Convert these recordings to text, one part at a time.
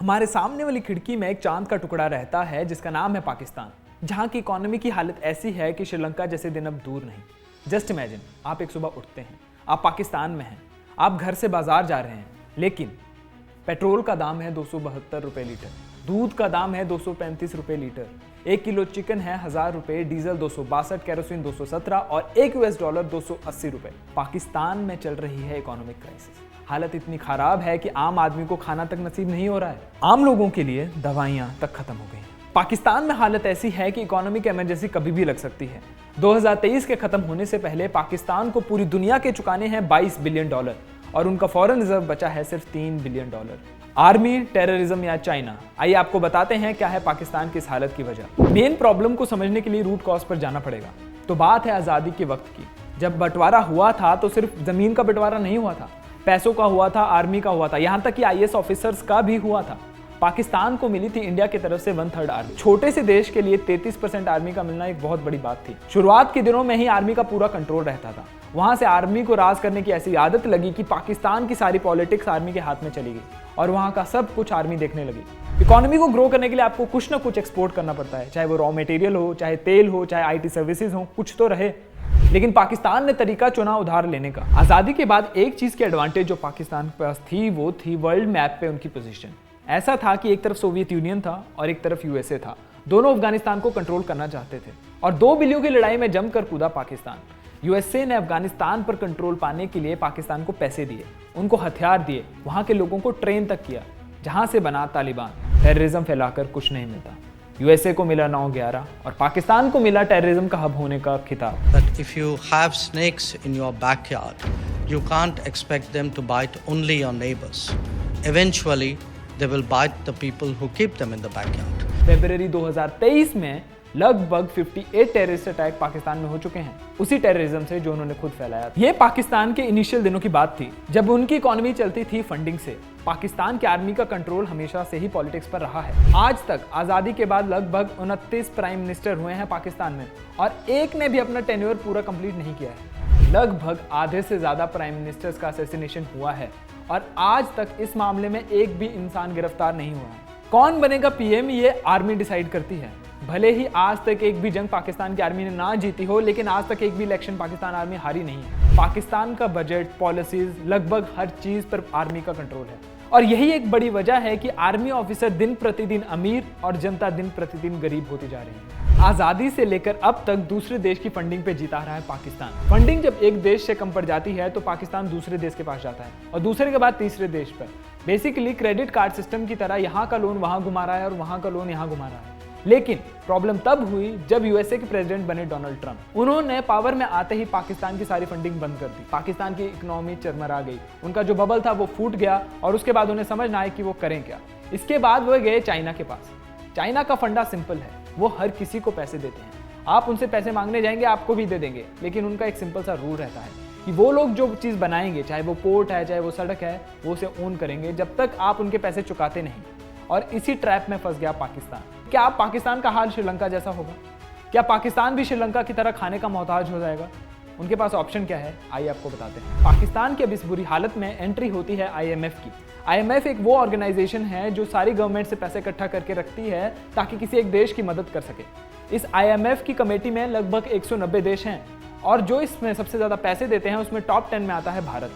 हमारे सामने वाली खिड़की में एक चांद का टुकड़ा रहता है जिसका नाम है पाकिस्तान, जहां की इकोनॉमी की हालत ऐसी है कि श्रीलंका जैसे दिन अब दूर नहीं। जस्ट इमेजिन, आप एक सुबह उठते हैं, आप पाकिस्तान में हैं, आप घर से बाजार जा रहे हैं, लेकिन पेट्रोल का दाम है 272 रुपये लीटर, दूध का दाम है 235 रुपये लीटर, 1 किलो चिकन है 1000 रुपये, डीजल 262, केरोसिन 217 और $1 280 रुपये। पाकिस्तान में चल रही है इकोनॉमिक क्राइसिस। हालत इतनी खराब है कि आम आदमी को खाना तक नसीब नहीं हो रहा है, आम लोगों के लिए दवाइयां तक खत्म हो गई हैं। पाकिस्तान में हालत ऐसी है कि इकोनॉमिक इमरजेंसी कभी भी लग सकती है। 2023 के खत्म होने से पहले पाकिस्तान को पूरी दुनिया के चुकाने हैं $22 बिलियन और उनका फॉरेन रिजर्व बचा है सिर्फ $3 बिलियन। आर्मी, टेररिज्म या चाइना, आइए आपको बताते हैं क्या है पाकिस्तान की इस हालत की वजह। मेन प्रॉब्लम को समझने के लिए रूट कॉज पर जाना पड़ेगा। तो बात है आज़ादी के वक्त की। जब बंटवारा हुआ था तो सिर्फ जमीन का बंटवारा नहीं हुआ था, पैसों का हुआ था, आर्मी का हुआ था, यहां तक कि IAS ऑफिसर्स का भी हुआ था। पाकिस्तान को मिली थी इंडिया की तरफ से 1/3 आर्मी। छोटे से देश के लिए 33% आर्मी का मिलना एक बहुत बड़ी बात थी। शुरुआत के दिनों में ही आर्मी का पूरा कंट्रोल रहता था। वहां से आर्मी को राज करने की ऐसी आदत लगी कि पाकिस्तान की सारी पॉलिटिक्स आर्मी के हाथ में चली गई और वहां का सब कुछ आर्मी देखने लगी। इकोनॉमी को ग्रो करने के लिए आपको कुछ ना कुछ एक्सपोर्ट करना पड़ता है, चाहे वो रॉ मटेरियल हो, चाहे तेल हो, चाहे IT सर्विसेज हो, कुछ तो रहे। लेकिन पाकिस्तान ने तरीका चुना उधार लेने का। आजादी के बाद एक चीज की एडवांटेज जो पाकिस्तान के पास थी वो थी वर्ल्ड मैप पे उनकी पोजीशन। ऐसा था कि एक तरफ सोवियत यूनियन था और एक तरफ USA था। दोनों अफगानिस्तान को कंट्रोल करना चाहते थे और 2 बिलियों की लड़ाई में जमकर कूदा पाकिस्तान। USA ने अफगानिस्तान पर कंट्रोल पाने के लिए पाकिस्तान को पैसे दिए, उनको हथियार दिए, वहां के लोगों को ट्रेन तक किया, जहां से बना तालिबान। टेररिज्म फैलाकर कुछ नहीं मिलता। USA को मिला 9/11 और पाकिस्तान को मिला टेररिज्म का हब होने का खिताब। But if you have snakes in your backyard, you can't expect them to bite only your neighbors. Eventually, they will bite the people who keep them in the backyard. फरवरी 2023 में लगभग 58 terrorist attack Pakistan में हो चुके हैं, उसी terrorism से जो उन्होंने खुद फैलाया। ये पाकिस्तान के इनिशियल दिनों की बात थी, जब उनकी इकोनॉमी चलती थी फंडिंग से। पाकिस्तान की आर्मी का कंट्रोल हमेशा से ही पॉलिटिक्स पर रहा है। आज तक आजादी के बाद लगभग 29 प्राइम मिनिस्टर हुए हैं पाकिस्तान में और एक ने भी अपना टेन्योर पूरा कंप्लीट नहीं किया है। लगभग आधे से ज्यादा प्राइम मिनिस्टर्स का असैसिनेशन हुआ है और आज तक इस मामले में एक भी इंसान गिरफ्तार नहीं हुआ है। कौन बनेगा PM ये आर्मी डिसाइड करती है। भले ही आज तक एक भी जंग पाकिस्तान की आर्मी ने ना जीती हो, लेकिन आज तक एक भी इलेक्शन पाकिस्तान आर्मी हारी नहीं है। पाकिस्तान का बजट, पॉलिसीज, लगभग हर चीज पर आर्मी का कंट्रोल है और यही एक बड़ी वजह है कि आर्मी ऑफिसर दिन प्रतिदिन अमीर और जनता दिन प्रतिदिन गरीब होती जा रही है। आजादी से लेकर अब तक दूसरे देश की फंडिंग पे जीता रहा है पाकिस्तान। फंडिंग जब एक देश से कम पड़ जाती है तो पाकिस्तान दूसरे देश के पास जाता है और दूसरे के बाद तीसरे देश पर। बेसिकली क्रेडिट कार्ड सिस्टम की तरह यहाँ का लोन वहां घुमा रहा है और वहां का लोन यहाँ घुमा रहा है। लेकिन प्रॉब्लम तब हुई जब USA के प्रेसिडेंट बने डोनाल्ड ट्रंप। उन्होंने पावर में आते ही पाकिस्तान की सारी फंडिंग बंद कर दी। पाकिस्तान की इकोनॉमी चरमरा गई, उनका जो बबल था वो फूट गया और उसके बाद उन्हें समझ ना आए कि वो करें क्या। इसके बाद वो गए चाइना के पास। चाइना का फंडा सिंपल है, वो हर किसी को पैसे देते हैं। आप उनसे पैसे मांगने जाएंगे, आपको भी दे देंगे, लेकिन उनका एक सिंपल सा रूल रहता है कि वो लोग जो चीज़ बनाएंगे, चाहे वो पोर्ट है, चाहे वो सड़क है, वो उसे ओन करेंगे जब तक आप उनके पैसे चुकाते नहीं। और इसी ट्रैप में फंस गया पाकिस्तान। क्या पाकिस्तान का हाल श्रीलंका जैसा होगा? क्या पाकिस्तान भी श्रीलंका की तरह खाने का मोहताज हो जाएगा? उनके पास ऑप्शन क्या है, आइए आपको बताते हैं। पाकिस्तान की अब इस बुरी हालत में एंट्री होती है IMF की। IMF एक वो ऑर्गेनाइजेशन है जो सारी गवर्नमेंट से पैसे इकट्ठा करके रखती है ताकि किसी एक देश की मदद कर सके। इस IMF की कमेटी में लगभग 190 देश हैं और जो इसमें सबसे ज्यादा पैसे देते हैं उसमें टॉप 10 में आता है भारत।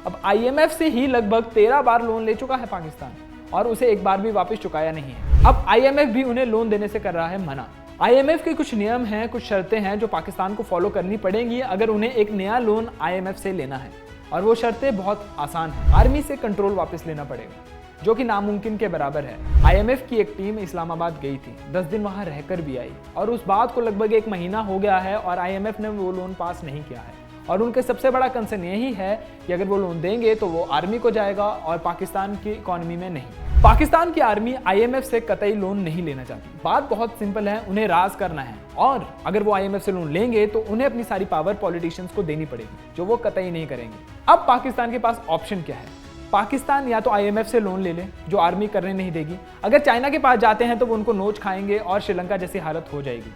अब IMF से ही लगभग 13 बार लोन ले चुका है पाकिस्तान और उसे एक बार भी वापस चुकाया नहीं है। अब IMF भी उन्हें लोन देने से कर रहा है मना। IMF के कुछ नियम हैं, कुछ शर्तें हैं जो पाकिस्तान को फॉलो करनी पड़ेंगी अगर उन्हें एक नया लोन IMF से लेना है और वो शर्तें बहुत आसान हैं। आर्मी से कंट्रोल वापस लेना पड़ेगा जो कि नामुमकिन के बराबर है। IMF की एक टीम इस्लामाबाद गई थी, 10 दिन वहां रहकर भी आई और उस बात को लगभग 1 महीना हो गया है और IMF ने वो लोन पास नहीं किया है। और उनके सबसे बड़ा कंसर्न यही है कि अगर वो लोन देंगे तो वो आर्मी को जाएगा और पाकिस्तान की इकोनॉमी में नहीं। पाकिस्तान की आर्मी IMF से कतई लोन नहीं लेना चाहती। बात बहुत सिंपल है, उन्हें राज करना है और अगर वो IMF से लोन लेंगे तो उन्हें अपनी सारी पावर पॉलिटिशियंस को देनी पड़ेगी, जो वो कतई नहीं करेंगे। अब पाकिस्तान के पास ऑप्शन क्या है? पाकिस्तान या तो IMF से लोन ले ले जो आर्मी करने नहीं देगी, अगर चाइना के पास जाते हैं तो वो उनको नोच खाएंगे और श्रीलंका जैसी हालत हो जाएगी।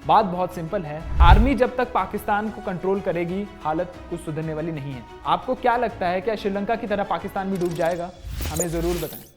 बात बहुत सिंपल है, आर्मी जब तक पाकिस्तान को कंट्रोल करेगी हालत कुछ सुधरने वाली नहीं है। आपको क्या लगता है, क्या श्रीलंका की तरह पाकिस्तान भी डूब जाएगा? हमें जरूर बताएं।